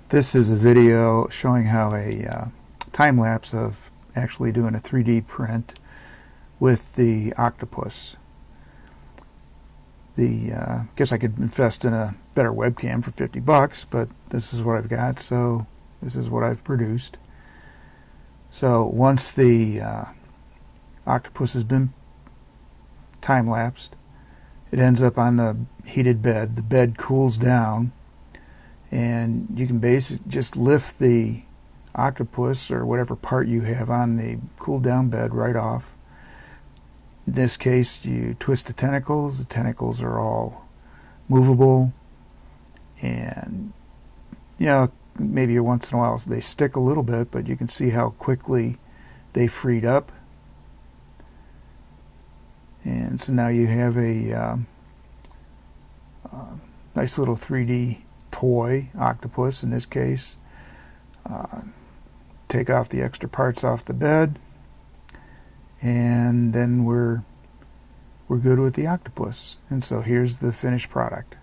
This is a video showing how a time-lapse of actually doing a 3D print with the Octopus. Guess I could invest in a better webcam for 50 bucks, but this is what I've got, so this is what I've produced. So once the Octopus has been time-lapsed, it ends up on the heated bed. The bed cools down, and you can basically just lift the Octopus or whatever part you have on the cool down bed right off. In this case, you twist the tentacles. The tentacles are all movable, and maybe once in a while they stick a little bit, but you can see how quickly they freed up. And so now you have a nice little 3D toy Octopus in this case. Take off the extra parts off the bed, and then we're good with the Octopus. And so here's the finished product.